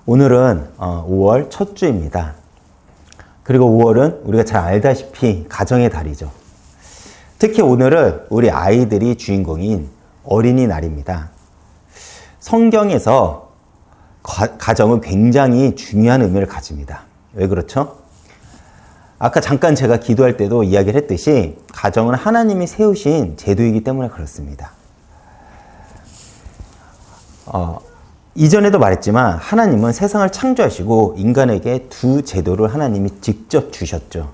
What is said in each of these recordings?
오늘은 5월 첫 주입니다. 그리고 5월은 우리가 잘 알다시피 가정의 달이죠. 특히 오늘은 우리 아이들이 주인공인 어린이날입니다. 성경에서 가정은 굉장히 중요한 의미를 가집니다. 왜 그렇죠? 아까 잠깐 제가 기도할 때도 이야기를 했듯이 가정은 하나님이 세우신 제도이기 때문에 그렇습니다. 이전에도 말했지만 하나님은 세상을 창조하시고 인간에게 두 제도를 하나님이 직접 주셨죠.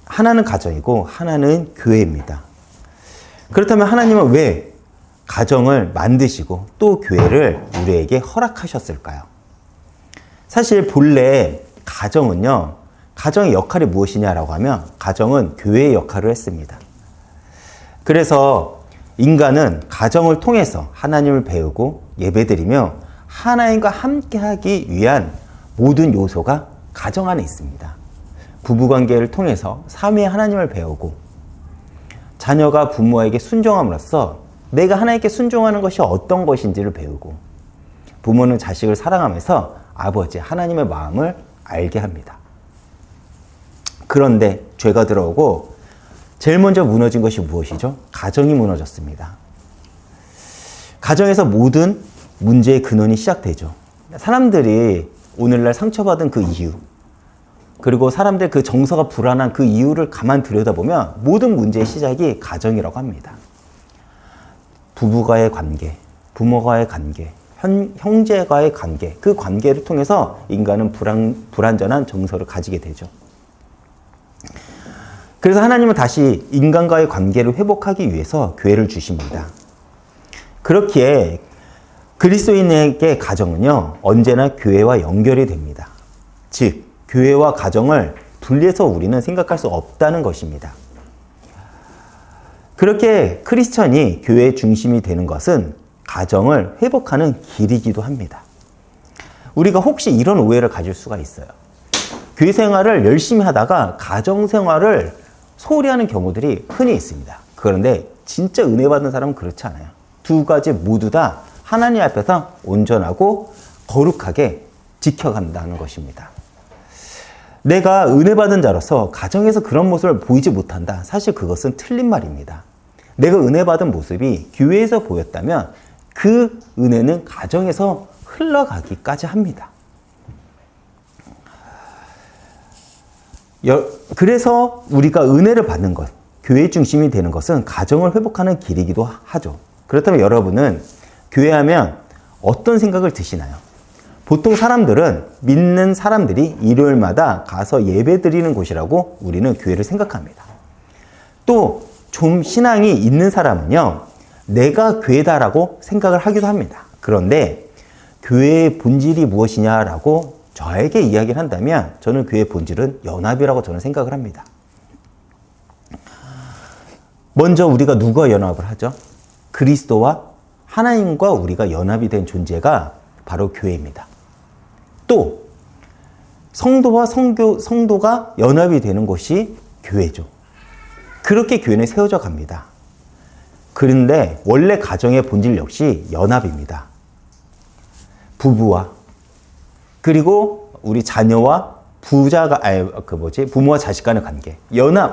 하나는 가정이고 하나는 교회입니다. 그렇다면 하나님은 왜 가정을 만드시고 또 교회를 우리에게 허락하셨을까요? 사실 본래 가정은요, 가정의 역할이 무엇이냐라고 하면 가정은 교회의 역할을 했습니다. 그래서 인간은 가정을 통해서 하나님을 배우고 예배드리며 하나님과 함께하기 위한 모든 요소가 가정 안에 있습니다. 부부관계를 통해서 삼위의 하나님을 배우고 자녀가 부모에게 순종함으로써 내가 하나님께 순종하는 것이 어떤 것인지를 배우고 부모는 자식을 사랑하면서 아버지 하나님의 마음을 알게 합니다. 그런데 죄가 들어오고 제일 먼저 무너진 것이 무엇이죠? 가정이 무너졌습니다. 가정에서 모든 문제의 근원이 시작되죠. 사람들이 오늘날 상처받은 그 이유, 그리고 사람들 그 정서가 불안한 그 이유를 가만 들여다보면 모든 문제의 시작이 가정이라고 합니다. 부부와의 관계, 부모와의 관계, 형제와의 관계, 그 관계를 통해서 인간은 불완전한 정서를 가지게 되죠. 그래서 하나님은 다시 인간과의 관계를 회복하기 위해서 교회를 주십니다. 그렇기에 그리스도인에게 가정은요, 언제나 교회와 연결이 됩니다. 즉, 교회와 가정을 분리해서 우리는 생각할 수 없다는 것입니다. 그렇게 크리스천이 교회의 중심이 되는 것은 가정을 회복하는 길이기도 합니다. 우리가 혹시 이런 오해를 가질 수가 있어요. 교회 생활을 열심히 하다가 가정 생활을 소홀히 하는 경우들이 흔히 있습니다. 그런데 진짜 은혜 받는 사람은 그렇지 않아요. 두 가지 모두 다 하나님 앞에서 온전하고 거룩하게 지켜간다는 것입니다. 내가 은혜 받은 자로서 가정에서 그런 모습을 보이지 못한다. 사실 그것은 틀린 말입니다. 내가 은혜 받은 모습이 교회에서 보였다면 그 은혜는 가정에서 흘러가기까지 합니다. 그래서 우리가 은혜를 받는 것, 교회 중심이 되는 것은 가정을 회복하는 길이기도 하죠. 그렇다면 여러분은 교회하면 어떤 생각을 드시나요? 보통 사람들은 믿는 사람들이 일요일마다 가서 예배 드리는 곳이라고 우리는 교회를 생각합니다. 또 좀 신앙이 있는 사람은요, 내가 교회다라고 생각을 하기도 합니다. 그런데 교회의 본질이 무엇이냐라고 저에게 이야기를 한다면 저는 교회의 본질은 연합이라고 저는 생각을 합니다. 먼저 우리가 누구와 연합을 하죠? 그리스도와 하나님과 우리가 연합이 된 존재가 바로 교회입니다. 또 성도와 성도가 연합이 되는 것이 교회죠. 그렇게 교회는 세워져 갑니다. 그런데 원래 가정의 본질 역시 연합입니다. 부부와 그리고 우리 자녀와 부모와 자식 간의 관계.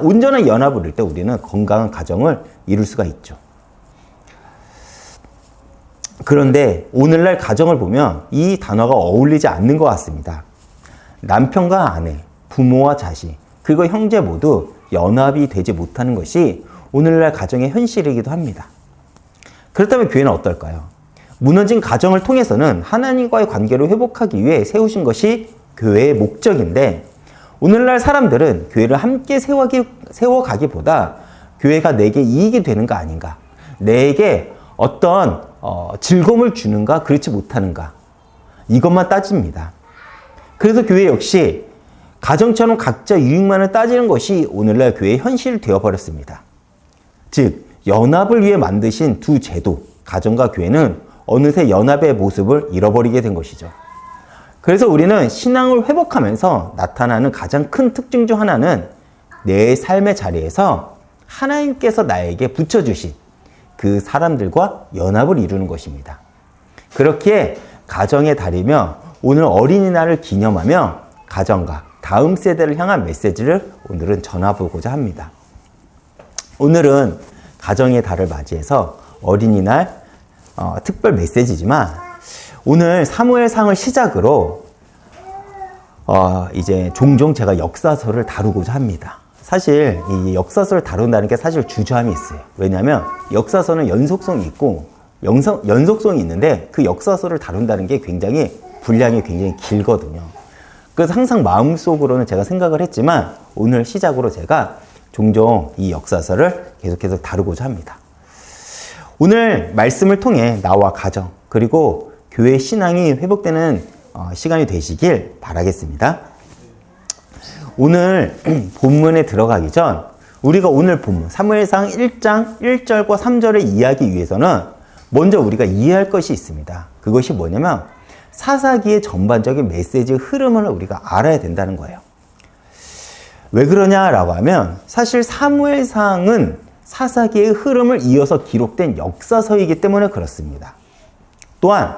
온전한 연합을 이룰 때 우리는 건강한 가정을 이룰 수가 있죠. 그런데 오늘날 가정을 보면 이 단어가 어울리지 않는 것 같습니다. 남편과 아내, 부모와 자식, 그리고 형제 모두 연합이 되지 못하는 것이 오늘날 가정의 현실이기도 합니다. 그렇다면 교회는 어떨까요? 무너진 가정을 통해서는 하나님과의 관계를 회복하기 위해 세우신 것이 교회의 목적인데 오늘날 사람들은 교회를 함께 세워가기보다 교회가 내게 이익이 되는 거 아닌가, 내게 어떤 즐거움을 주는가 그렇지 못하는가 이것만 따집니다. 그래서 교회 역시 가정처럼 각자 유익만을 따지는 것이 오늘날 교회의 현실이 되어버렸습니다. 즉 연합을 위해 만드신 두 제도, 가정과 교회는 어느새 연합의 모습을 잃어버리게 된 것이죠. 그래서 우리는 신앙을 회복하면서 나타나는 가장 큰 특징 중 하나는 내 삶의 자리에서 하나님께서 나에게 붙여주신 그 사람들과 연합을 이루는 것입니다. 그렇기에 가정의 달이며 오늘 어린이날을 기념하며 가정과 다음 세대를 향한 메시지를 오늘은 전해보고자 합니다. 오늘은 가정의 달을 맞이해서 어린이날 특별 메시지지만 오늘 사무엘상을 시작으로 이제 종종 제가 역사서를 다루고자 합니다. 사실 이 역사서를 다룬다는 게 사실 주저함이 있어요. 왜냐하면 역사서는 연속성이 있고 연속성이 있는데 그 역사서를 다룬다는 게 분량이 굉장히 길거든요. 그래서 항상 마음속으로는 제가 생각을 했지만 오늘 시작으로 제가 종종 이 역사서를 계속해서 다루고자 합니다. 오늘 말씀을 통해 나와 가정 그리고 교회 신앙이 회복되는 시간이 되시길 바라겠습니다. 오늘 본문에 들어가기 전 우리가 오늘 본문 사무엘상 1장 1절과 3절을 이해하기 위해서는 먼저 우리가 이해할 것이 있습니다. 그것이 뭐냐면 사사기의 전반적인 메시지 흐름을 우리가 알아야 된다는 거예요. 왜 그러냐라고 하면 사실 사무엘상은 사사기의 흐름을 이어서 기록된 역사서이기 때문에 그렇습니다. 또한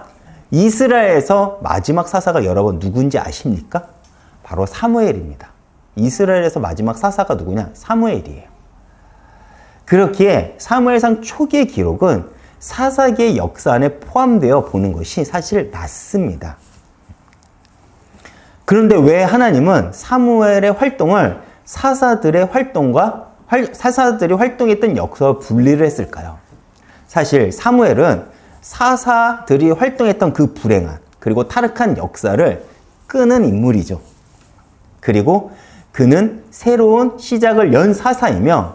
이스라엘에서 마지막 사사가 여러분 누군지 아십니까? 바로 사무엘입니다. 이스라엘에서 마지막 사사가 누구냐? 사무엘이에요. 그렇기에 사무엘상 초기의 기록은 사사기의 역사 안에 포함되어 보는 것이 사실 맞습니다. 그런데 왜 하나님은 사무엘의 활동을 사사들이 활동했던 역사와 분리를 했을까요? 사실 사무엘은 사사들이 활동했던 그 불행한 그리고 타락한 역사를 끄는 인물이죠. 그리고 그는 새로운 시작을 연 사사이며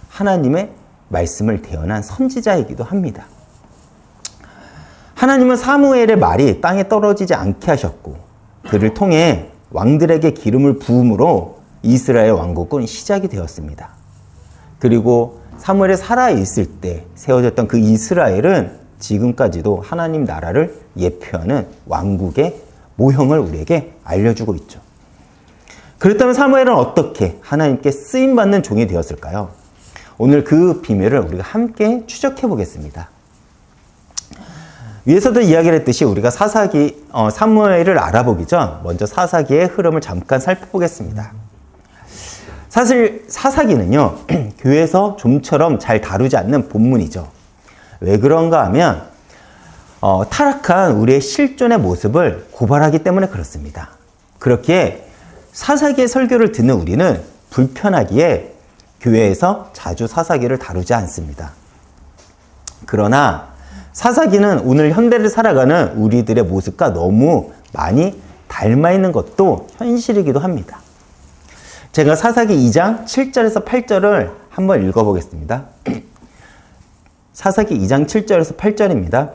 하나님의 말씀을 대언한 선지자이기도 합니다. 하나님은 사무엘의 말이 땅에 떨어지지 않게 하셨고 그를 통해 왕들에게 기름을 부음으로 이스라엘 왕국은 시작이 되었습니다. 그리고 사무엘이 살아있을 때 세워졌던 그 이스라엘은 지금까지도 하나님 나라를 예표하는 왕국의 모형을 우리에게 알려주고 있죠. 그렇다면 사무엘은 어떻게 하나님께 쓰임받는 종이 되었을까요? 오늘 그 비밀을 우리가 함께 추적해 보겠습니다. 위에서도 이야기를 했듯이 우리가 사무엘을 알아보기 전 먼저 사사기의 흐름을 잠깐 살펴보겠습니다. 사실 사사기는요, 교회에서 좀처럼 잘 다루지 않는 본문이죠. 왜 그런가 하면 타락한 우리의 실존의 모습을 고발하기 때문에 그렇습니다. 그렇기에 사사기의 설교를 듣는 우리는 불편하기에 교회에서 자주 사사기를 다루지 않습니다. 그러나 사사기는 오늘 현대를 살아가는 우리들의 모습과 너무 많이 닮아 있는 것도 현실이기도 합니다. 제가 사사기 2장 7절에서 8절을 한번 읽어보겠습니다. 사사기 2장 7절에서 8절입니다.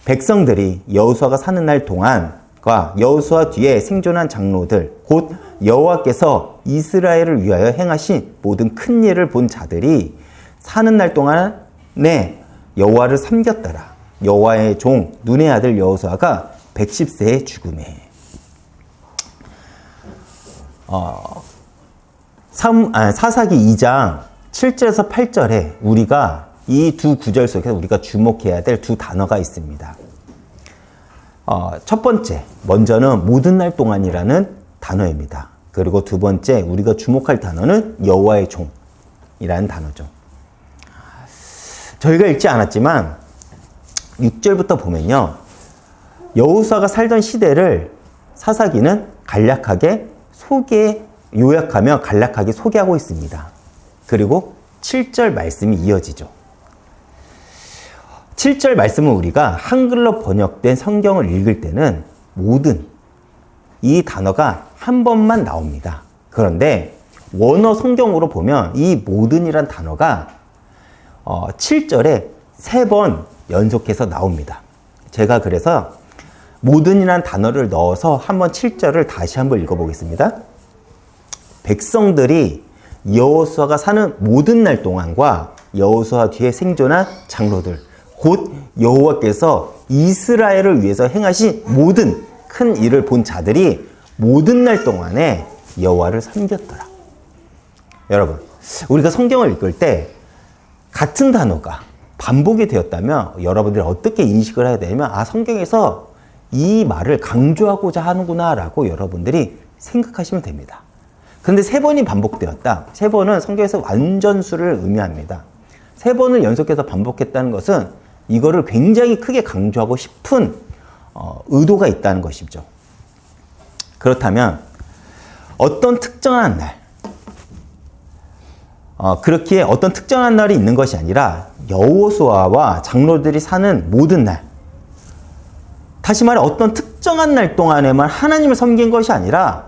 백성들이 여호수아가 사는 날 동안과 여호수아 뒤에 생존한 장로들 곧 여호와께서 이스라엘을 위하여 행하신 모든 큰 일을 본 자들이 사는 날 동안에 여호와를 섬겼더라. 여호와의 종 눈의 아들 여호수아가 110세에 죽음에. 사사기 2장 7절에서 8절에 우리가 이 두 구절 속에서 우리가 주목해야 될 두 단어가 있습니다. 첫 번째, 먼저는 모든 날 동안이라는 단어입니다. 그리고 두 번째, 우리가 주목할 단어는 여호와의 종이라는 단어죠. 저희가 읽지 않았지만 6절부터 보면요, 여호수아가 살던 시대를 사사기는 간략하게 요약하며 간략하게 소개하고 있습니다. 그리고 7절 말씀이 이어지죠. 7절 말씀은 우리가 한글로 번역된 성경을 읽을 때는 모든 이 단어가 한 번만 나옵니다. 그런데 원어 성경으로 보면 이 모든이란 단어가 7절에 3번 연속해서 나옵니다. 제가 그래서 모든이란 단어를 넣어서 한번 7절을 다시 한번 읽어보겠습니다. 백성들이 여호수아가 사는 모든 날 동안과 여호수아 뒤에 생존한 장로들 곧 여호와께서 이스라엘을 위해서 행하신 모든 큰 일을 본 자들이 모든 날 동안에 여호와를 섬겼더라. 여러분, 우리가 성경을 읽을 때 같은 단어가 반복이 되었다면 여러분들이 어떻게 인식을 해야 되냐면 성경에서 이 말을 강조하고자 하는구나라고 여러분들이 생각하시면 됩니다. 그런데 3번이 반복되었다. 3번은 성경에서 완전수를 의미합니다. 3번을 연속해서 반복했다는 것은 이거를 굉장히 크게 강조하고 싶은 의도가 있다는 것이죠. 그렇다면 어떤 특정한 날, 그렇기에 어떤 특정한 날이 있는 것이 아니라 여호수아와 장로들이 사는 모든 날, 다시 말해 어떤 특정한 날 동안에만 하나님을 섬긴 것이 아니라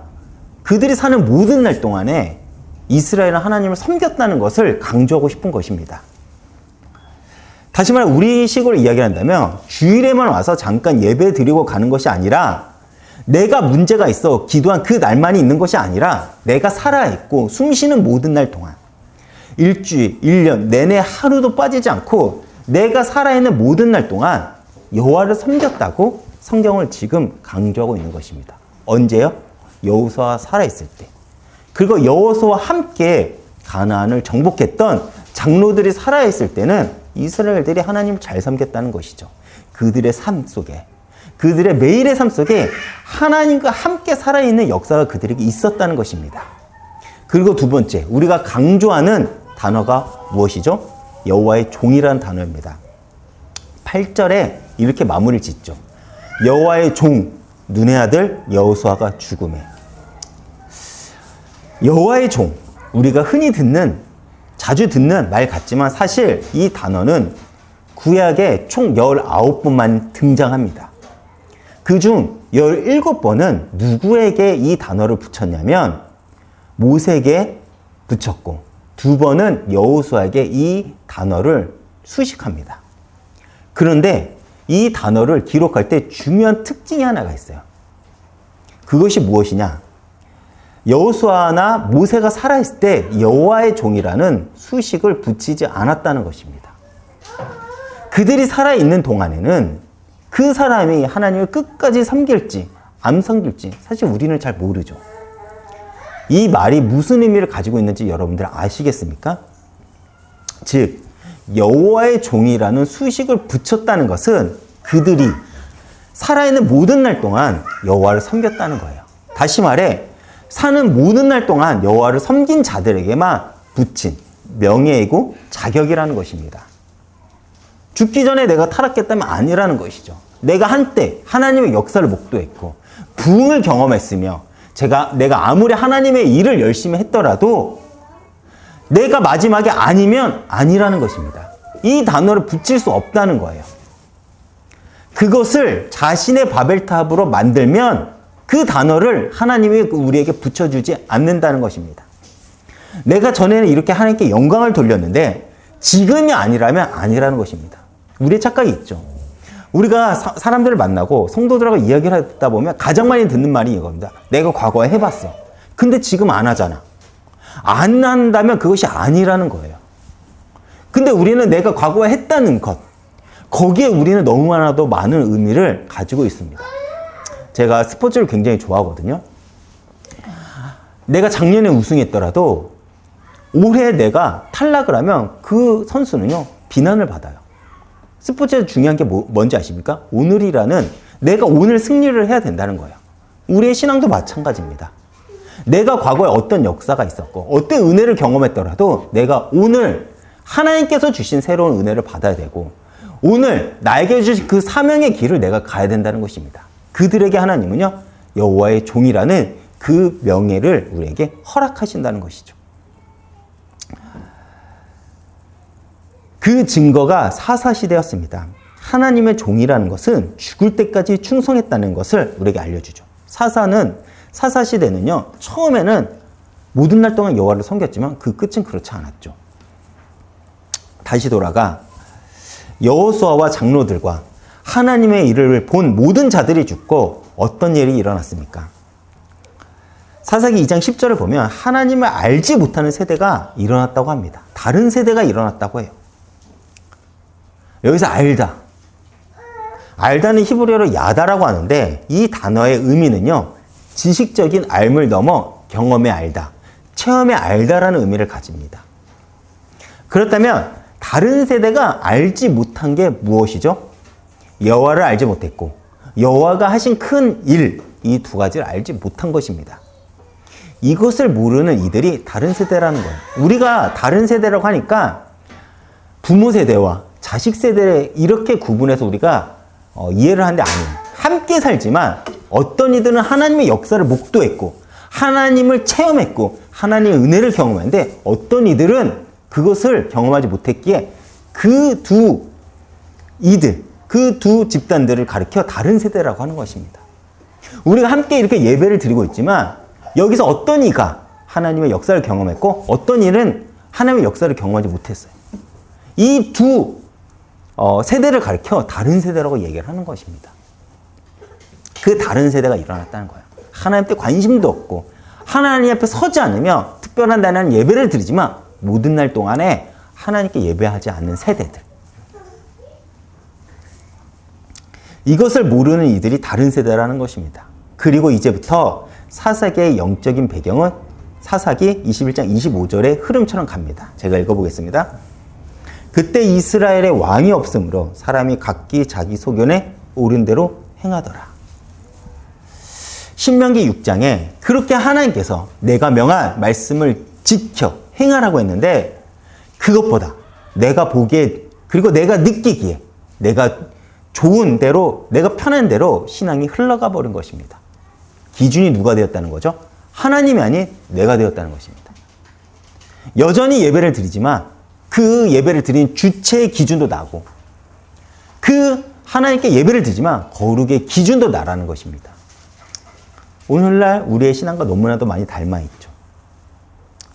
그들이 사는 모든 날 동안에 이스라엘은 하나님을 섬겼다는 것을 강조하고 싶은 것입니다. 다시 말해 우리식으로 이야기한다면 주일에만 와서 잠깐 예배 드리고 가는 것이 아니라 내가 문제가 있어 기도한 그 날만이 있는 것이 아니라 내가 살아있고 숨쉬는 모든 날 동안 일주일, 1년 내내 하루도 빠지지 않고 내가 살아있는 모든 날 동안 여호와를 섬겼다고 성경을 지금 강조하고 있는 것입니다. 언제요? 여호수아가 살아있을 때. 그리고 여호수아와 함께 가나안을 정복했던 장로들이 살아있을 때는 이스라엘들이 하나님을 잘 섬겼다는 것이죠. 그들의 삶 속에, 그들의 매일의 삶 속에 하나님과 함께 살아있는 역사가 그들에게 있었다는 것입니다. 그리고 두 번째, 우리가 강조하는 단어가 무엇이죠? 여호와의 종이라는 단어입니다. 8절에 이렇게 마무리를 짓죠. 여호와의 종, 눈의 아들 여호수아가 죽음에. 여호와의 종, 우리가 흔히 자주 듣는 말 같지만 사실 이 단어는 구약에 총 19번만 등장합니다. 그중 17번은 누구에게 이 단어를 붙였냐면 모세에게 붙였고 2번은 여호수아에게 이 단어를 수식합니다. 그런데 이 단어를 기록할 때 중요한 특징이 하나가 있어요. 그것이 무엇이냐? 여호수아나 모세가 살아있을 때 여호와의 종이라는 수식을 붙이지 않았다는 것입니다. 그들이 살아있는 동안에는 그 사람이 하나님을 끝까지 섬길지 안 섬길지 사실 우리는 잘 모르죠. 이 말이 무슨 의미를 가지고 있는지 여러분들 아시겠습니까? 즉 여호와의 종이라는 수식을 붙였다는 것은 그들이 살아있는 모든 날 동안 여호와를 섬겼다는 거예요. 다시 말해 사는 모든 날 동안 여호와를 섬긴 자들에게만 붙인 명예이고 자격이라는 것입니다. 죽기 전에 내가 타락했다면 아니라는 것이죠. 내가 한때 하나님의 역사를 목도했고 부흥을 경험했으며 내가 아무리 하나님의 일을 열심히 했더라도 내가 마지막에 아니면 아니라는 것입니다. 이 단어를 붙일 수 없다는 거예요. 그것을 자신의 바벨탑으로 만들면 그 단어를 하나님이 우리에게 붙여주지 않는다는 것입니다. 내가 전에는 이렇게 하나님께 영광을 돌렸는데 지금이 아니라면 아니라는 것입니다. 우리의 착각이 있죠. 우리가 사람들을 만나고 성도들하고 이야기를 하다 보면 가장 많이 듣는 말이 이겁니다. 내가 과거에 해봤어. 근데 지금 안 하잖아. 안 한다면 그것이 아니라는 거예요. 근데 우리는 내가 과거에 했다는 것, 거기에 우리는 너무나도 많은 의미를 가지고 있습니다. 제가 스포츠를 굉장히 좋아하거든요. 내가 작년에 우승했더라도 올해 내가 탈락을 하면 그 선수는요, 비난을 받아요. 스포츠에서 중요한 게 뭔지 아십니까? 오늘이라는 내가 오늘 승리를 해야 된다는 거예요. 우리의 신앙도 마찬가지입니다. 내가 과거에 어떤 역사가 있었고 어떤 은혜를 경험했더라도 내가 오늘 하나님께서 주신 새로운 은혜를 받아야 되고 오늘 나에게 주신 그 사명의 길을 내가 가야 된다는 것입니다. 그들에게 하나님은요, 여호와의 종이라는 그 명예를 우리에게 허락하신다는 것이죠. 그 증거가 사사시대였습니다. 하나님의 종이라는 것은 죽을 때까지 충성했다는 것을 우리에게 알려주죠. 사사시대는요, 처음에는 모든 날 동안 여호와를 섬겼지만 그 끝은 그렇지 않았죠. 다시 돌아가 여호수아와 장로들과 하나님의 일을 본 모든 자들이 죽고 어떤 일이 일어났습니까? 사사기 2장 10절을 보면 하나님을 알지 못하는 세대가 일어났다고 합니다. 다른 세대가 일어났다고 해요. 여기서 알다는 히브리어로 야다라고 하는데 이 단어의 의미는요, 지식적인 알을 넘어 경험에 알다, 체험에 알다라는 의미를 가집니다. 그렇다면 다른 세대가 알지 못한 게 무엇이죠? 여호와를 알지 못했고 여호와가 하신 큰 일, 이 두 가지를 알지 못한 것입니다. 이것을 모르는 이들이 다른 세대라는 거예요. 우리가 다른 세대라고 하니까 부모 세대와 자식 세대 이렇게 구분해서 우리가 이해를 하는데 아니에요. 함께 살지만 어떤 이들은 하나님의 역사를 목도했고 하나님을 체험했고 하나님의 은혜를 경험했는데 어떤 이들은 그것을 경험하지 못했기에 그 두 집단들을 가리켜 다른 세대라고 하는 것입니다. 우리가 함께 이렇게 예배를 드리고 있지만 여기서 어떤 이가 하나님의 역사를 경험했고 어떤 이는 하나님의 역사를 경험하지 못했어요. 이 두 세대를 가리켜 다른 세대라고 얘기를 하는 것입니다. 그 다른 세대가 일어났다는 거예요. 하나님께 관심도 없고 하나님 앞에 서지 않으며 특별한 날에는 예배를 드리지만 모든 날 동안에 하나님께 예배하지 않는 세대들. 이것을 모르는 이들이 다른 세대라는 것입니다. 그리고 이제부터 사사기의 영적인 배경은 사사기 21장 25절의 흐름처럼 갑니다. 제가 읽어보겠습니다. 그때 이스라엘의 왕이 없으므로 사람이 각기 자기 소견에 옳은 대로 행하더라. 신명기 6장에 그렇게 하나님께서 내가 명한 말씀을 지켜 행하라고 했는데 그것보다 내가 보기에 그리고 내가 느끼기에 내가 좋은 대로 내가 편한 대로 신앙이 흘러가 버린 것입니다. 기준이 누가 되었다는 거죠? 하나님이 아닌 내가 되었다는 것입니다. 여전히 예배를 드리지만 그 예배를 드린 주체의 기준도 나고 그 하나님께 예배를 드리지만 거룩의 기준도 나라는 것입니다. 오늘날 우리의 신앙과 너무나도 많이 닮아 있죠.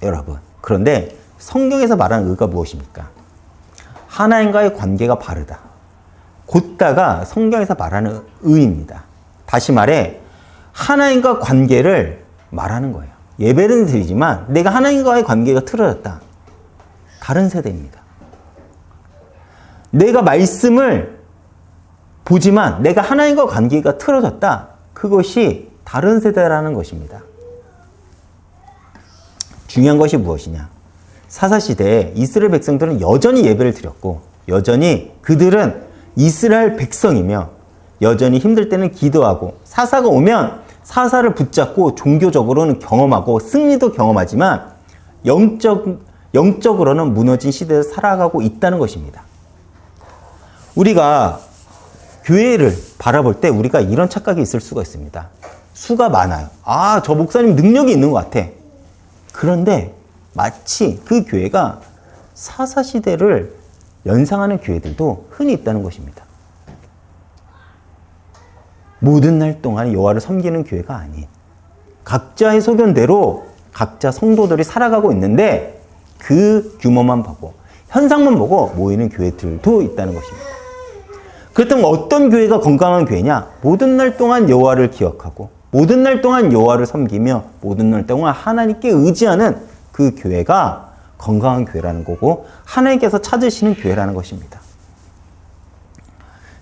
여러분, 그런데 성경에서 말하는 의가 무엇입니까? 하나님과의 관계가 바르다. 곧다가 성경에서 말하는 의입니다. 다시 말해 하나님과 관계를 말하는 거예요. 예배는 드리지만 내가 하나님과의 관계가 틀어졌다. 다른 세대입니다. 내가 말씀을 보지만 내가 하나님과 관계가 틀어졌다. 그것이 다른 세대라는 것입니다. 중요한 것이 무엇이냐? 사사시대에 이스라엘 백성들은 여전히 예배를 드렸고 여전히 그들은 이스라엘 백성이며 여전히 힘들 때는 기도하고 사사가 오면 사사를 붙잡고 종교적으로는 경험하고 승리도 경험하지만 영적으로는 무너진 시대에 살아가고 있다는 것입니다. 우리가 교회를 바라볼 때 우리가 이런 착각이 있을 수가 있습니다. 수가 많아요. 아, 저 목사님 능력이 있는 것 같아. 그런데 마치 그 교회가 사사시대를 연상하는 교회들도 흔히 있다는 것입니다. 모든 날 동안 여호와를 섬기는 교회가 아닌 각자의 소견대로 각자 성도들이 살아가고 있는데 그 규모만 보고 현상만 보고 모이는 교회들도 있다는 것입니다. 그렇다면 어떤 교회가 건강한 교회냐? 모든 날 동안 여호와를 기억하고 모든 날 동안 여호와를 섬기며 모든 날 동안 하나님께 의지하는 그 교회가 건강한 교회라는 거고 하나님께서 찾으시는 교회라는 것입니다.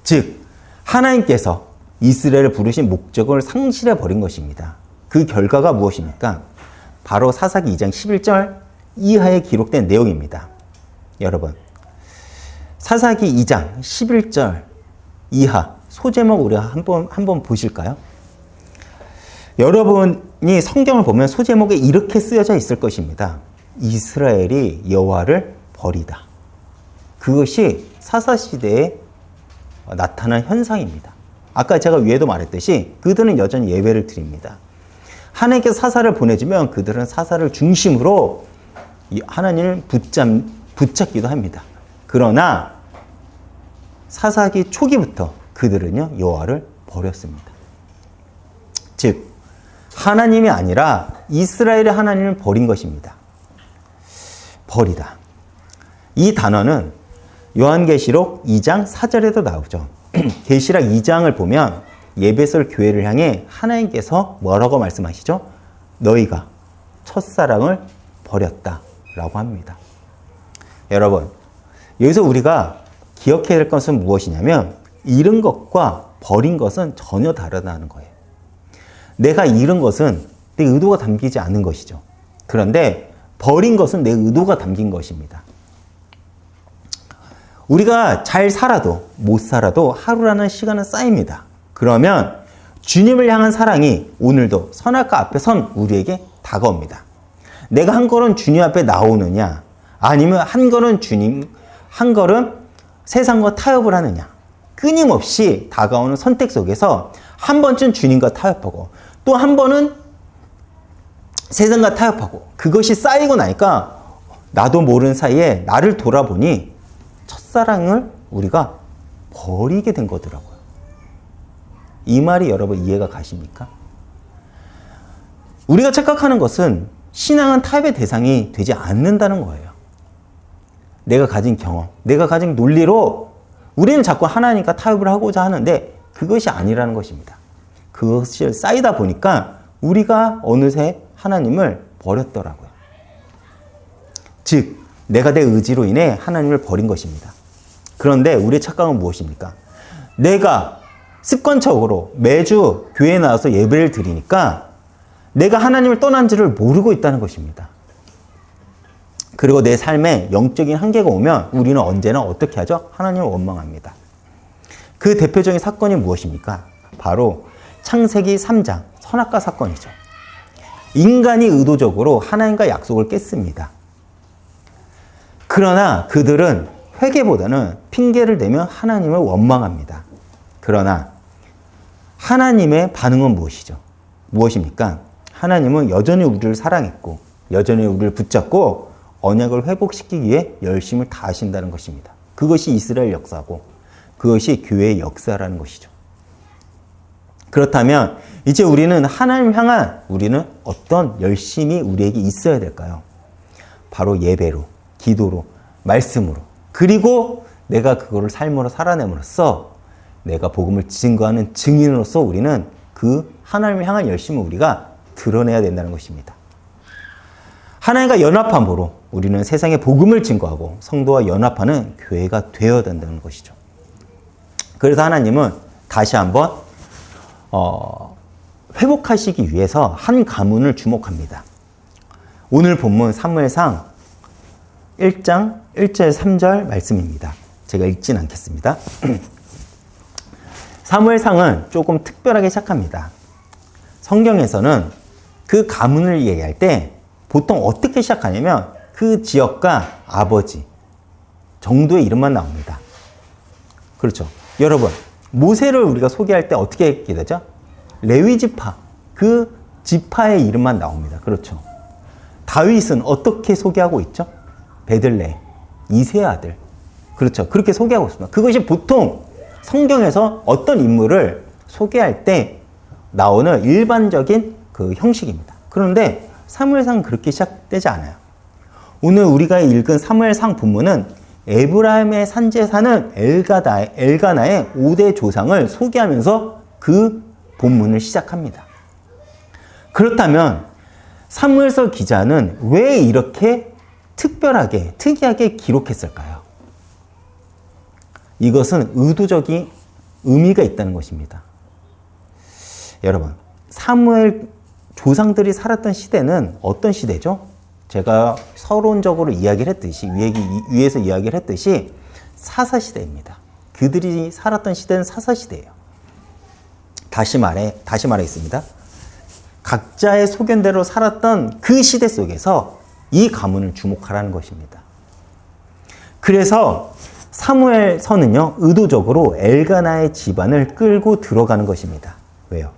즉 하나님께서 이스라엘을 부르신 목적을 상실해 버린 것입니다. 그 결과가 무엇입니까? 바로 사사기 2장 11절 이하에 기록된 내용입니다. 여러분, 사사기 2장 11절 이하 소제목 우리 한번 보실까요? 여러분이 성경을 보면 소제목에 이렇게 쓰여져 있을 것입니다. 이스라엘이 여호와를 버리다. 그것이 사사시대에 나타난 현상입니다. 아까 제가 위에도 말했듯이 그들은 여전히 예배를 드립니다. 하나님께서 사사를 보내주면 그들은 사사를 중심으로 하나님을 붙잡기도 합니다. 그러나 사사기 초기부터 그들은요 여호와를 버렸습니다. 즉 하나님이 아니라 이스라엘의 하나님을 버린 것입니다. 버리다. 이 단어는 요한계시록 2장 4절에도 나오죠. 계시록 2장을 보면 예배설 교회를 향해 하나님께서 뭐라고 말씀하시죠? 너희가 첫사랑을 버렸다라고 합니다. 여러분, 여기서 우리가 기억해야 될 것은 무엇이냐면 잃은 것과 버린 것은 전혀 다르다는 거예요. 내가 잃은 것은 내 의도가 담기지 않은 것이죠. 그런데 버린 것은 내 의도가 담긴 것입니다. 우리가 잘 살아도 못 살아도 하루라는 시간은 쌓입니다. 그러면 주님을 향한 사랑이 오늘도 선악과 앞에 선 우리에게 다가옵니다. 내가 한 걸음 주님 앞에 나오느냐, 아니면 한 걸음 세상과 타협을 하느냐. 끊임없이 다가오는 선택 속에서 한 번쯤 주님과 타협하고 또 한 번은 세상과 타협하고, 그것이 쌓이고 나니까 나도 모르는 사이에 나를 돌아보니 첫사랑을 우리가 버리게 된 거더라고요. 이 말이 여러분 이해가 가십니까? 우리가 착각하는 것은 신앙은 타협의 대상이 되지 않는다는 거예요. 내가 가진 경험, 내가 가진 논리로 우리는 자꾸 하나님과 타협을 하고자 하는데 그것이 아니라는 것입니다. 그것이 쌓이다 보니까 우리가 어느새 하나님을 버렸더라고요. 즉, 내가 내 의지로 인해 하나님을 버린 것입니다. 그런데 우리의 착각은 무엇입니까? 내가 습관적으로 매주 교회에 나와서 예배를 드리니까 내가 하나님을 떠난지를 모르고 있다는 것입니다. 그리고 내 삶에 영적인 한계가 오면 우리는 언제나 어떻게 하죠? 하나님을 원망합니다. 그 대표적인 사건이 무엇입니까? 바로 창세기 3장 선악과 사건이죠. 인간이 의도적으로 하나님과 약속을 깼습니다. 그러나 그들은 회개보다는 핑계를 대며 하나님을 원망합니다. 그러나 하나님의 반응은 무엇이죠? 무엇입니까? 하나님은 여전히 우리를 사랑했고 여전히 우리를 붙잡고 언약을 회복시키기 위해 열심을 다하신다는 것입니다. 그것이 이스라엘 역사고 그것이 교회의 역사라는 것이죠. 그렇다면 이제 우리는 하나님 향한 우리는 어떤 열심이 우리에게 있어야 될까요? 바로 예배로, 기도로, 말씀으로, 그리고 내가 그거를 삶으로 살아냄으로써 내가 복음을 증거하는 증인으로서 우리는 그 하나님을 향한 열심을 우리가 드러내야 된다는 것입니다. 하나님과 연합함으로 우리는 세상에 복음을 증거하고 성도와 연합하는 교회가 되어야 된다는 것이죠. 그래서 하나님은 다시 한번 회복하시기 위해서 한 가문을 주목합니다. 오늘 본문 사무엘상 1장 1절 3절 말씀입니다. 제가 읽진 않겠습니다. 사무엘상은 조금 특별하게 시작합니다. 성경에서는 그 가문을 얘기할 때 보통 어떻게 시작하냐면 그 지역과 아버지 정도의 이름만 나옵니다. 그렇죠. 여러분, 모세를 우리가 소개할 때 어떻게 했게 되죠? 레위 지파, 그 지파의 이름만 나옵니다. 그렇죠. 다윗은 어떻게 소개하고 있죠? 베들레, 이새의 아들. 그렇죠. 그렇게 소개하고 있습니다. 그것이 보통 성경에서 어떤 인물을 소개할 때 나오는 일반적인 그 형식입니다. 그런데 사무엘상은 그렇게 시작되지 않아요. 오늘 우리가 읽은 사무엘상 본문은 에브라임의 산지에 사는 엘가나의 5대 조상을 소개하면서 그 본문을 시작합니다. 그렇다면 사무엘서 기자는 왜 이렇게 특별하게, 특이하게 기록했을까요? 이것은 의도적인 의미가 있다는 것입니다. 여러분, 사무엘 조상들이 살았던 시대는 어떤 시대죠? 제가 서론적으로 이야기를 했듯이, 위에서 이야기를 했듯이 사사시대입니다. 그들이 살았던 시대는 사사시대예요. 다시 말하겠습니다. 각자의 소견대로 살았던 그 시대 속에서 이 가문을 주목하라는 것입니다. 그래서 사무엘서는요, 의도적으로 엘가나의 집안을 끌고 들어가는 것입니다. 왜요?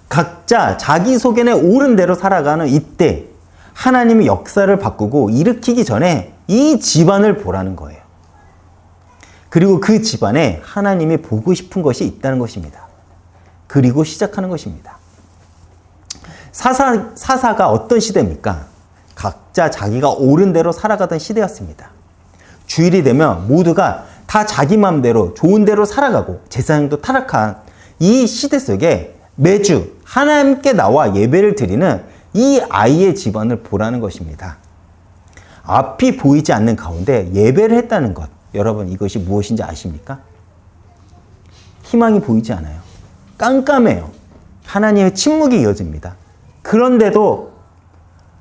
각자 자기 소견에 옳은 대로 살아가는 이때 하나님이 역사를 바꾸고 일으키기 전에 이 집안을 보라는 거예요. 그리고 그 집안에 하나님이 보고 싶은 것이 있다는 것입니다. 그리고 시작하는 것입니다. 사사가 어떤 시대입니까? 각자 자기가 옳은 대로 살아가던 시대였습니다. 주일이 되면 모두가 다 자기 마음대로 좋은 대로 살아가고 제사장도 타락한 이 시대 속에 매주 하나님께 나와 예배를 드리는 이 아이의 집안을 보라는 것입니다. 앞이 보이지 않는 가운데 예배를 했다는 것, 여러분 이것이 무엇인지 아십니까? 희망이 보이지 않아요. 깜깜해요. 하나님의 침묵이 이어집니다. 그런데도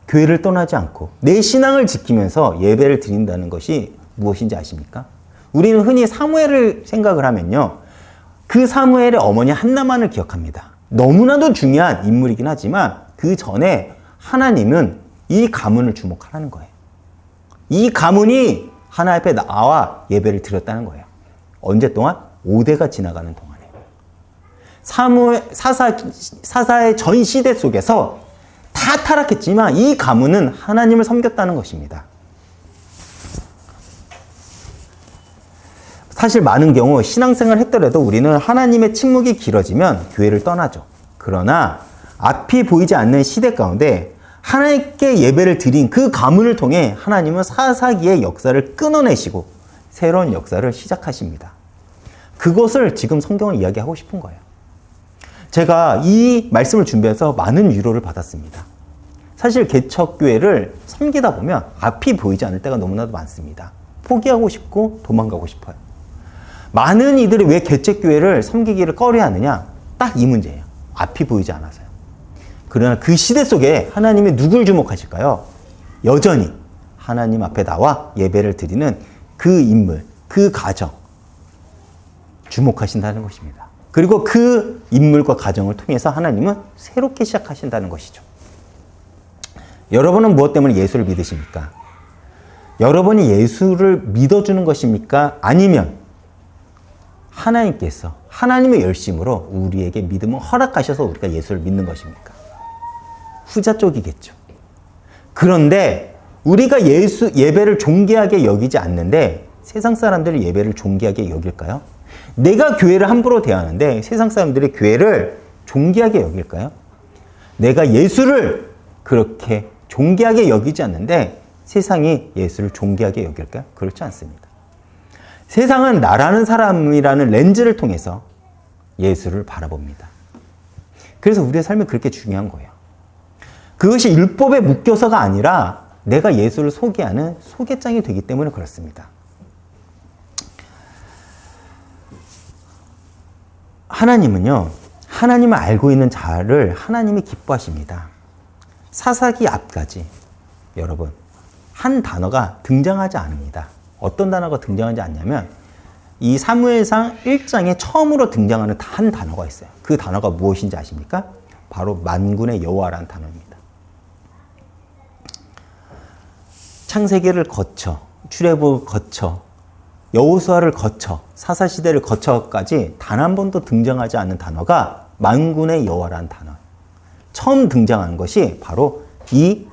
교회를 떠나지 않고 내 신앙을 지키면서 예배를 드린다는 것이 무엇인지 아십니까? 우리는 흔히 사무엘을 생각을 하면요, 그 사무엘의 어머니 한나만을 기억합니다. 너무나도 중요한 인물이긴 하지만 그 전에 하나님은 이 가문을 주목하라는 거예요. 이 가문이 하나님 앞에 나와 예배를 드렸다는 거예요. 언제 동안? 5대가 지나가는 동안에. 사사의 전 시대 속에서 다 타락했지만 이 가문은 하나님을 섬겼다는 것입니다. 사실 많은 경우 신앙생활을 했더라도 우리는 하나님의 침묵이 길어지면 교회를 떠나죠. 그러나 앞이 보이지 않는 시대 가운데 하나님께 예배를 드린 그 가문을 통해 하나님은 사사기의 역사를 끊어내시고 새로운 역사를 시작하십니다. 그것을 지금 성경을 이야기하고 싶은 거예요. 제가 이 말씀을 준비해서 많은 위로를 받았습니다. 사실 개척교회를 섬기다 보면 앞이 보이지 않을 때가 너무나도 많습니다. 포기하고 싶고 도망가고 싶어요. 많은 이들이 왜 개척교회를 섬기기를 꺼려하느냐? 딱 이 문제예요. 앞이 보이지 않아서요. 그러나 그 시대 속에 하나님이 누굴 주목하실까요? 여전히 하나님 앞에 나와 예배를 드리는 그 인물, 그 가정 주목하신다는 것입니다. 그리고 그 인물과 가정을 통해서 하나님은 새롭게 시작하신다는 것이죠. 여러분은 무엇 때문에 예수를 믿으십니까? 여러분이 예수를 믿어주는 것입니까? 아니면 하나님께서 하나님의 열심으로 우리에게 믿음을 허락하셔서 우리가 예수를 믿는 것입니까? 후자 쪽이겠죠. 그런데 우리가 예배를 존귀하게 여기지 않는데 세상 사람들이 예배를 존귀하게 여길까요? 내가 교회를 함부로 대하는데 세상 사람들이 교회를 존귀하게 여길까요? 내가 예수를 그렇게 존귀하게 여기지 않는데 세상이 예수를 존귀하게 여길까요? 그렇지 않습니다. 세상은 나라는 사람이라는 렌즈를 통해서 예수를 바라봅니다. 그래서 우리의 삶이 그렇게 중요한 거예요. 그것이 율법에 묶여서가 아니라 내가 예수를 소개하는 소개장이 되기 때문에 그렇습니다. 하나님은요, 하나님을 알고 있는 자를 하나님이 기뻐하십니다. 사사기 앞까지 여러분 한 단어가 등장하지 않습니다. 어떤 단어가 등장하지 않냐면 이 사무엘상 1장에 처음으로 등장하는 한 단어가 있어요. 그 단어가 무엇인지 아십니까? 바로 만군의 여호와라는 단어입니다. 창세기를 거쳐, 출애굽을 거쳐, 여호수아를 거쳐, 사사시대를 거쳐까지 단 한 번도 등장하지 않는 단어가 만군의 여호와라는 단어예요. 처음 등장한 것이 바로 이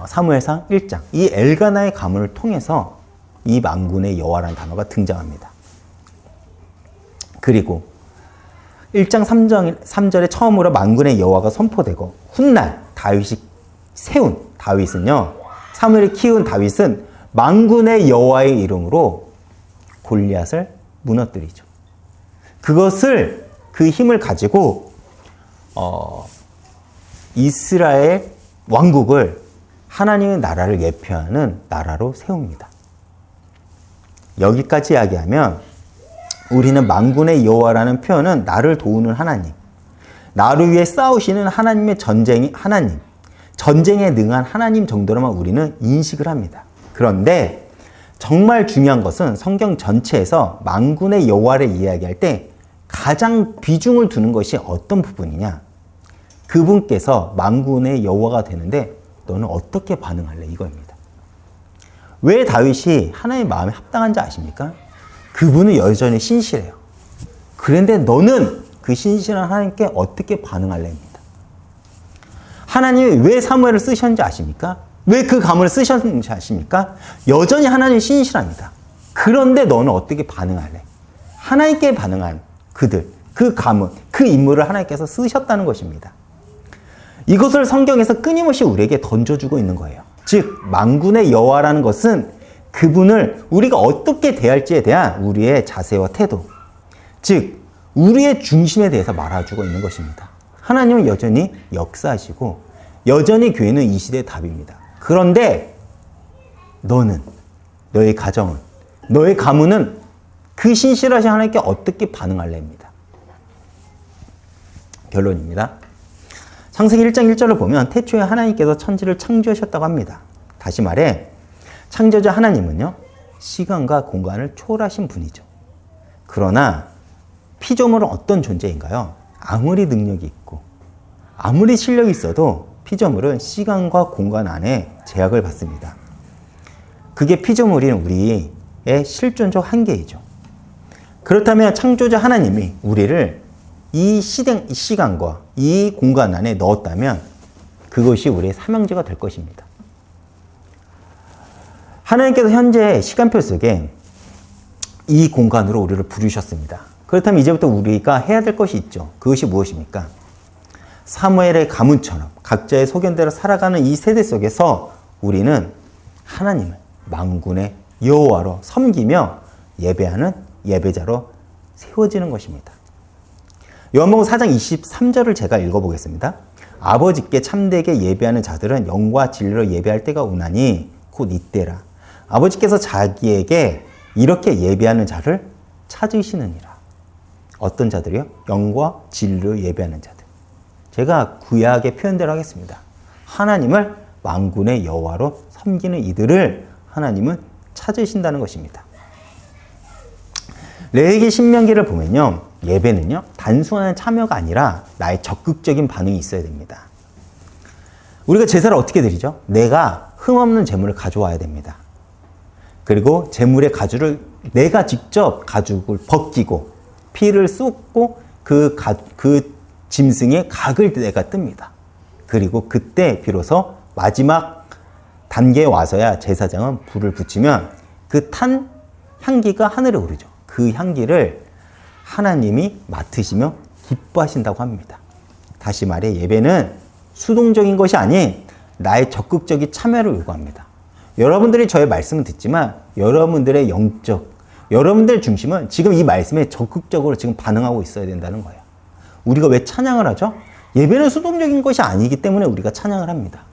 사무엘상 1장, 이 엘가나의 가문을 통해서 이 만군의 여호와라는 단어가 등장합니다. 그리고 1장 3절에 처음으로 만군의 여호와가 선포되고 훗날 다윗이 세운 다윗은요, 사무엘이 키운 다윗은 만군의 여호와의 이름으로 골리앗을 무너뜨리죠. 그것을 그 힘을 가지고 이스라엘 왕국을 하나님의 나라를 예표하는 나라로 세웁니다. 여기까지 이야기하면 우리는 만군의 여호와라는 표현은 나를 도우는 하나님, 나를 위해 싸우시는 하나님의 하나님, 전쟁에 능한 하나님 정도로만 우리는 인식을 합니다. 그런데 정말 중요한 것은 성경 전체에서 만군의 여호와를 이야기할 때 가장 비중을 두는 것이 어떤 부분이냐? 그분께서 만군의 여호와가 되는데 너는 어떻게 반응할래? 이거입니다. 왜 다윗이 하나님의 마음에 합당한지 아십니까? 그분은 여전히 신실해요. 그런데 너는 그 신실한 하나님께 어떻게 반응할래입니다. 하나님이 왜 사무엘을 쓰셨는지 아십니까? 왜 그 가문을 쓰셨는지 아십니까? 여전히 하나님이 신실합니다. 그런데 너는 어떻게 반응할래? 하나님께 반응한 그들, 그 가문, 그 인물을 하나님께서 쓰셨다는 것입니다. 이것을 성경에서 끊임없이 우리에게 던져주고 있는 거예요. 즉 만군의 여호와라는 것은 그분을 우리가 어떻게 대할지에 대한 우리의 자세와 태도, 즉 우리의 중심에 대해서 말해주고 있는 것입니다. 하나님은 여전히 역사하시고 여전히 교회는 이 시대의 답입니다. 그런데 너는, 너의 가정은, 너의 가문은 그 신실하신 하나님께 어떻게 반응할래입니다. 결론입니다. 창세기 1장 1절을 보면 태초에 하나님께서 천지를 창조하셨다고 합니다. 다시 말해 창조자 하나님은요, 시간과 공간을 초월하신 분이죠. 그러나 피조물은 어떤 존재인가요? 아무리 능력이 있고 아무리 실력이 있어도 피조물은 시간과 공간 안에 제약을 받습니다. 그게 피조물인 우리의 실존적 한계이죠. 그렇다면 창조자 하나님이 우리를 이 시간과 이 공간 안에 넣었다면 그것이 우리의 사명제가 될 것입니다. 하나님께서 현재 시간표 속에 이 공간으로 우리를 부르셨습니다. 그렇다면 이제부터 우리가 해야 될 것이 있죠. 그것이 무엇입니까? 사무엘의 가문처럼 각자의 소견대로 살아가는 이 세대 속에서 우리는 하나님을 만군의 여호와로 섬기며 예배하는 예배자로 세워지는 것입니다. 요한복음 4장 23절을 제가 읽어보겠습니다. 아버지께 참되게 예배하는 자들은 영과 진리로 예배할 때가 오나니 곧 이때라. 아버지께서 자기에게 이렇게 예배하는 자를 찾으시느니라. 어떤 자들이요? 영과 진리로 예배하는 자들. 제가 구약의 표현대로 하겠습니다. 하나님을 만군의 여호와로 섬기는 이들을 하나님은 찾으신다는 것입니다. 레위기 신명기를 보면요, 예배는요 단순한 참여가 아니라 나의 적극적인 반응이 있어야 됩니다. 우리가 제사를 어떻게 드리죠? 내가 흠없는 제물을 가져와야 됩니다. 그리고 제물의 가죽을 내가 직접 가죽을 벗기고 피를 쏟고 그 짐승의 각을 내가 뜹니다. 그리고 그때 비로소 마지막 단계에 와서야 제사장은 불을 붙이면 그 탄 향기가 하늘에 오르죠. 그 향기를 하나님이 맡으시며 기뻐하신다고 합니다. 다시 말해 예배는 수동적인 것이 아닌 나의 적극적인 참여를 요구합니다. 여러분들이 저의 말씀을 듣지만 여러분들의 여러분들의 중심은 지금 이 말씀에 적극적으로 지금 반응하고 있어야 된다는 거예요. 우리가 왜 찬양을 하죠? 예배는 수동적인 것이 아니기 때문에 우리가 찬양을 합니다.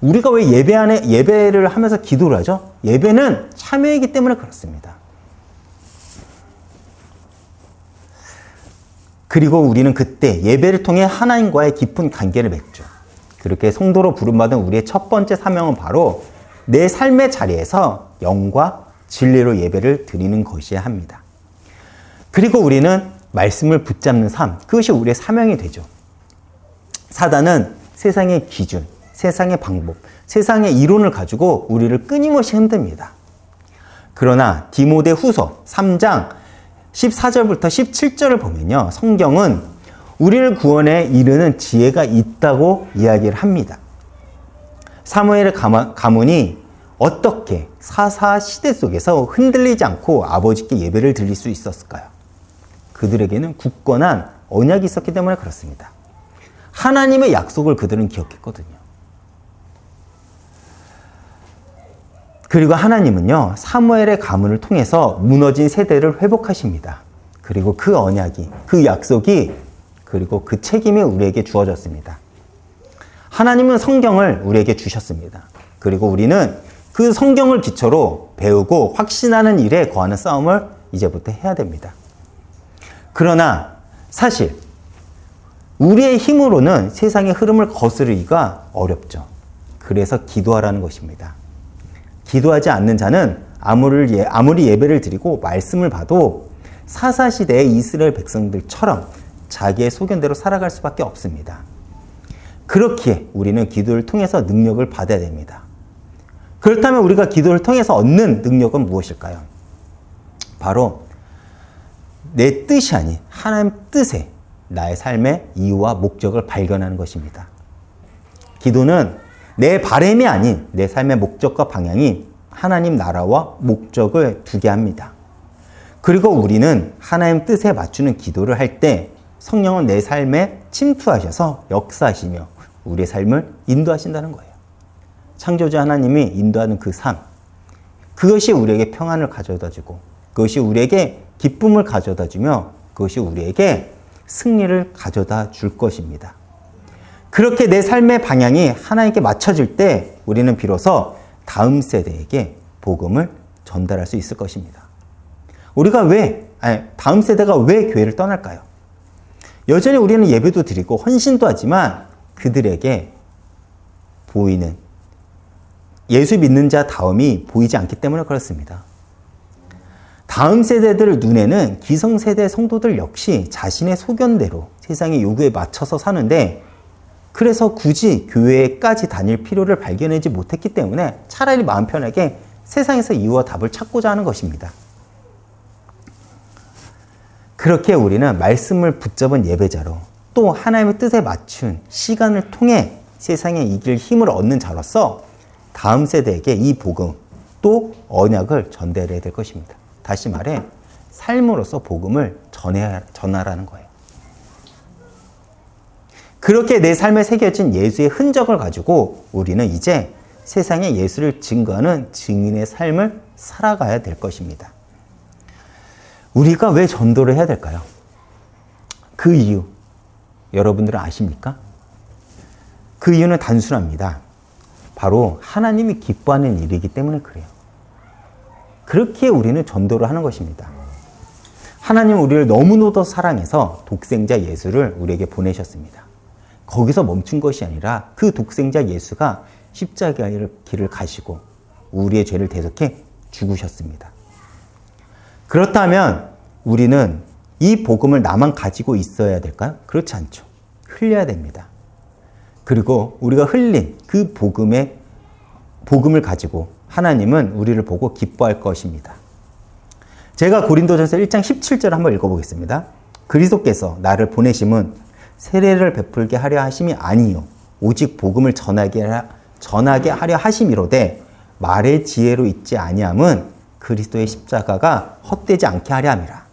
우리가 왜 예배를 하면서 기도를 하죠? 예배는 참여이기 때문에 그렇습니다. 그리고 우리는 그때 예배를 통해 하나님과의 깊은 관계를 맺죠. 그렇게 성도로 부름받은 우리의 첫 번째 사명은 바로 내 삶의 자리에서 영과 진리로 예배를 드리는 것이어야 합니다. 그리고 우리는 말씀을 붙잡는 삶, 그것이 우리의 사명이 되죠. 사단은 세상의 기준, 세상의 방법, 세상의 이론을 가지고 우리를 끊임없이 흔듭니다. 그러나 디모데 후서 3장 14절부터 17절을 보면요, 성경은 우리를 구원에 이르는 지혜가 있다고 이야기를 합니다. 사무엘의 가문이 어떻게 사사 시대 속에서 흔들리지 않고 아버지께 예배를 드릴 수 있었을까요? 그들에게는 굳건한 언약이 있었기 때문에 그렇습니다. 하나님의 약속을 그들은 기억했거든요. 그리고 하나님은요, 사무엘의 가문을 통해서 무너진 세대를 회복하십니다. 그리고 그 언약이, 그 약속이, 그리고 그 책임이 우리에게 주어졌습니다. 하나님은 성경을 우리에게 주셨습니다. 그리고 우리는 그 성경을 기초로 배우고 확신하는 일에 거하는 싸움을 이제부터 해야 됩니다. 그러나 사실 우리의 힘으로는 세상의 흐름을 거스르기가 어렵죠. 그래서 기도하라는 것입니다. 기도하지 않는 자는 아무리 예배를 드리고 말씀을 봐도 사사시대의 이스라엘 백성들처럼 자기의 소견대로 살아갈 수밖에 없습니다. 그렇기에 우리는 기도를 통해서 능력을 받아야 됩니다. 그렇다면 우리가 기도를 통해서 얻는 능력은 무엇일까요? 바로 내 뜻이 아닌 하나님 뜻에 나의 삶의 이유와 목적을 발견하는 것입니다. 기도는 내 바람이 아닌 내 삶의 목적과 방향이 하나님 나라와 목적을 두게 합니다. 그리고 우리는 하나님 뜻에 맞추는 기도를 할 때 성령은 내 삶에 침투하셔서 역사하시며 우리의 삶을 인도하신다는 거예요. 창조주 하나님이 인도하는 그 삶, 그것이 우리에게 평안을 가져다주고 그것이 우리에게 기쁨을 가져다주며 그것이 우리에게 승리를 가져다 줄 것입니다. 그렇게 내 삶의 방향이 하나님께 맞춰질 때 우리는 비로소 다음 세대에게 복음을 전달할 수 있을 것입니다. 다음 세대가 왜 교회를 떠날까요? 여전히 우리는 예배도 드리고 헌신도 하지만 그들에게 보이는 예수 믿는 자 다움이 보이지 않기 때문에 그렇습니다. 다음 세대들 눈에는 기성세대 성도들 역시 자신의 소견대로 세상의 요구에 맞춰서 사는데, 그래서 굳이 교회까지 다닐 필요를 발견하지 못했기 때문에 차라리 마음 편하게 세상에서 이유와 답을 찾고자 하는 것입니다. 그렇게 우리는 말씀을 붙잡은 예배자로, 또 하나님의 뜻에 맞춘 시간을 통해 세상에 이길 힘을 얻는 자로서 다음 세대에게 이 복음 또 언약을 전달해야 될 것입니다. 다시 말해 삶으로서 복음을 전하라는 거예요. 그렇게 내 삶에 새겨진 예수의 흔적을 가지고 우리는 이제 세상에 예수를 증거하는 증인의 삶을 살아가야 될 것입니다. 우리가 왜 전도를 해야 될까요? 그 이유 여러분들은 아십니까? 그 이유는 단순합니다. 바로 하나님이 기뻐하는 일이기 때문에 그래요. 그렇게 우리는 전도를 하는 것입니다. 하나님은 우리를 너무나도 사랑해서 독생자 예수를 우리에게 보내셨습니다. 거기서 멈춘 것이 아니라 그 독생자 예수가 십자가의 길을 가시고 우리의 죄를 대속해 죽으셨습니다. 그렇다면 우리는 이 복음을 나만 가지고 있어야 될까요? 그렇지 않죠. 흘려야 됩니다. 그리고 우리가 흘린 그 복음을 가지고 하나님은 우리를 보고 기뻐할 것입니다. 제가 고린도전서 1장 17절 한번 읽어보겠습니다. 그리스도께서 나를 보내심은 세례를 베풀게 하려 하심이 아니요 오직 복음을 전하게 하려 하심이로되 말의 지혜로 있지 아니함은 그리스도의 십자가가 헛되지 않게 하려 함이라.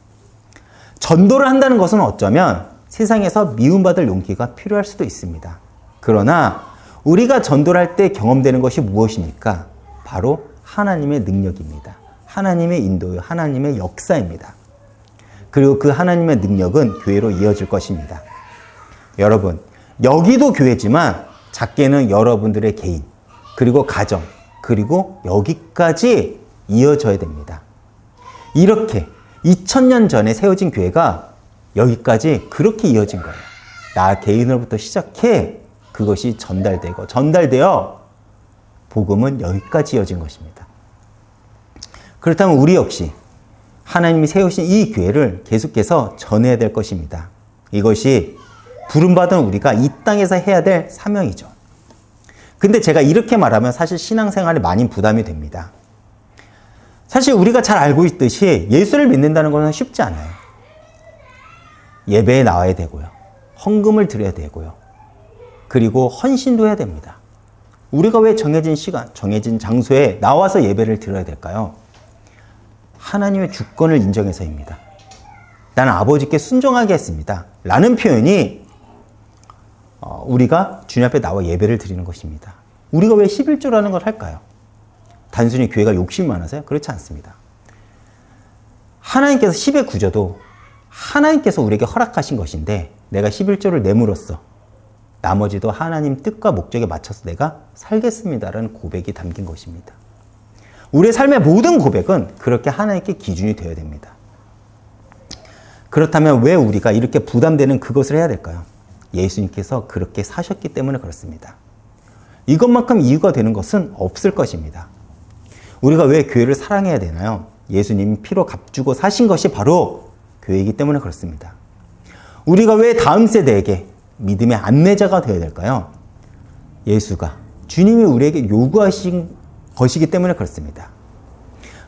전도를 한다는 것은 어쩌면 세상에서 미움받을 용기가 필요할 수도 있습니다. 그러나 우리가 전도를 할 때 경험되는 것이 무엇입니까? 바로 하나님의 능력입니다. 하나님의 인도요, 하나님의 역사입니다. 그리고 그 하나님의 능력은 교회로 이어질 것입니다. 여러분, 여기도 교회지만 작게는 여러분들의 개인, 그리고 가정, 그리고 여기까지 이어져야 됩니다. 이렇게 2000년 전에 세워진 교회가 여기까지 그렇게 이어진 거예요. 나 개인으로부터 시작해 그것이 전달되어 복음은 여기까지 이어진 것입니다. 그렇다면 우리 역시 하나님이 세우신 이 교회를 계속해서 전해야 될 것입니다. 이것이 부름받은 우리가 이 땅에서 해야 될 사명이죠. 근데 제가 이렇게 말하면 사실 신앙생활에 많이 부담이 됩니다. 사실 우리가 잘 알고 있듯이 예수를 믿는다는 것은 쉽지 않아요. 예배에 나와야 되고요. 헌금을 드려야 되고요. 그리고 헌신도 해야 됩니다. 우리가 왜 정해진 시간, 정해진 장소에 나와서 예배를 드려야 될까요? 하나님의 주권을 인정해서입니다. 나는 아버지께 순종하게 했습니다. 라는 표현이 우리가 주님 앞에 나와 예배를 드리는 것입니다. 우리가 왜 11조라는 걸 할까요? 단순히 교회가 욕심이 많아서요? 그렇지 않습니다. 하나님께서 10의 구조도 하나님께서 우리에게 허락하신 것인데 내가 11조를 내므로써 나머지도 하나님 뜻과 목적에 맞춰서 내가 살겠습니다라는 고백이 담긴 것입니다. 우리의 삶의 모든 고백은 그렇게 하나님께 기준이 되어야 됩니다. 그렇다면 왜 우리가 이렇게 부담되는 그것을 해야 될까요? 예수님께서 그렇게 사셨기 때문에 그렇습니다. 이것만큼 이유가 되는 것은 없을 것입니다. 우리가 왜 교회를 사랑해야 되나요? 예수님이 피로 값주고 사신 것이 바로 교회이기 때문에 그렇습니다. 우리가 왜 다음 세대에게 믿음의 안내자가 되어야 될까요? 예수가, 주님이 우리에게 요구하신 것이기 때문에 그렇습니다.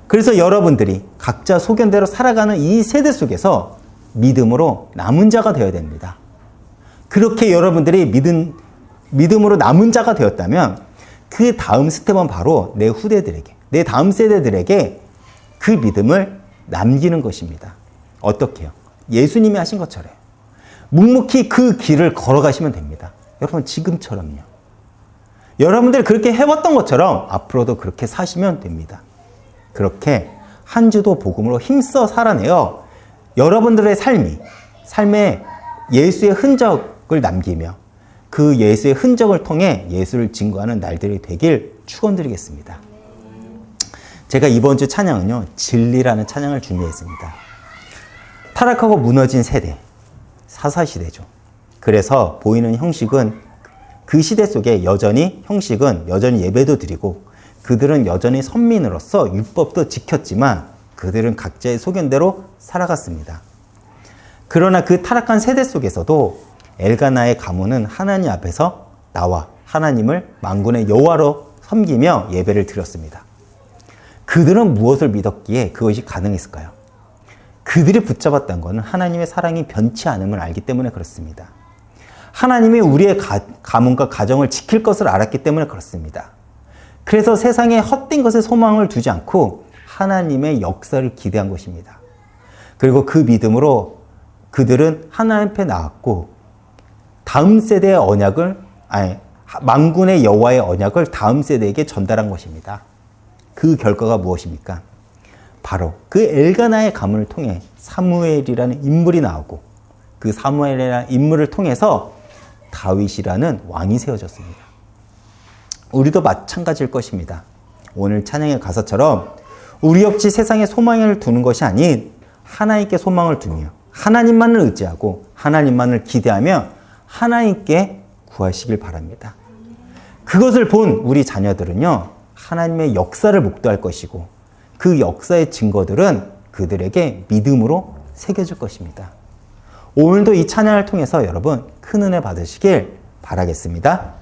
그래서 여러분들이 각자 소견대로 살아가는 이 세대 속에서 믿음으로 남은 자가 되어야 됩니다. 그렇게 여러분들이 믿음으로 남은 자가 되었다면 그 다음 스텝은 바로 내 후대들에게, 내 다음 세대들에게 그 믿음을 남기는 것입니다. 어떻게요? 예수님이 하신 것처럼 묵묵히 그 길을 걸어가시면 됩니다. 여러분 지금처럼요. 여러분들이 그렇게 해왔던 것처럼 앞으로도 그렇게 사시면 됩니다. 그렇게 한 주도 복음으로 힘써 살아내어 여러분들의 삶에 예수의 흔적을 남기며 그 예수의 흔적을 통해 예수를 증거하는 날들이 되길 축원드리겠습니다. 제가 이번 주 찬양은요, 진리라는 찬양을 준비했습니다. 타락하고 무너진 세대, 사사시대죠. 그래서 보이는 형식은 그 시대 속에 여전히 예배도 드리고 그들은 여전히 선민으로서 율법도 지켰지만 그들은 각자의 소견대로 살아갔습니다. 그러나 그 타락한 세대 속에서도 엘가나의 가문은 하나님 앞에서 나와 하나님을 만군의 여호와로 섬기며 예배를 드렸습니다. 그들은 무엇을 믿었기에 그것이 가능했을까요? 그들이 붙잡았던 것은 하나님의 사랑이 변치 않음을 알기 때문에 그렇습니다. 하나님이 우리의 가문과 가정을 지킬 것을 알았기 때문에 그렇습니다. 그래서 세상에 헛된 것에 소망을 두지 않고 하나님의 역사를 기대한 것입니다. 그리고 그 믿음으로 그들은 하나님 앞에 나왔고 다음 세대의 만군의 여호와의 언약을 다음 세대에게 전달한 것입니다. 그 결과가 무엇입니까? 바로 그 엘가나의 가문을 통해 사무엘이라는 인물이 나오고 그 사무엘이라는 인물을 통해서 다윗이라는 왕이 세워졌습니다. 우리도 마찬가지일 것입니다. 오늘 찬양의 가사처럼 우리 없이 세상에 소망을 두는 것이 아닌 하나님께 소망을 두며 하나님만을 의지하고 하나님만을 기대하며 하나님께 구하시길 바랍니다. 그것을 본 우리 자녀들은요, 하나님의 역사를 목도할 것이고 그 역사의 증거들은 그들에게 믿음으로 새겨질 것입니다. 오늘도 이 찬양을 통해서 여러분 큰 은혜 받으시길 바라겠습니다.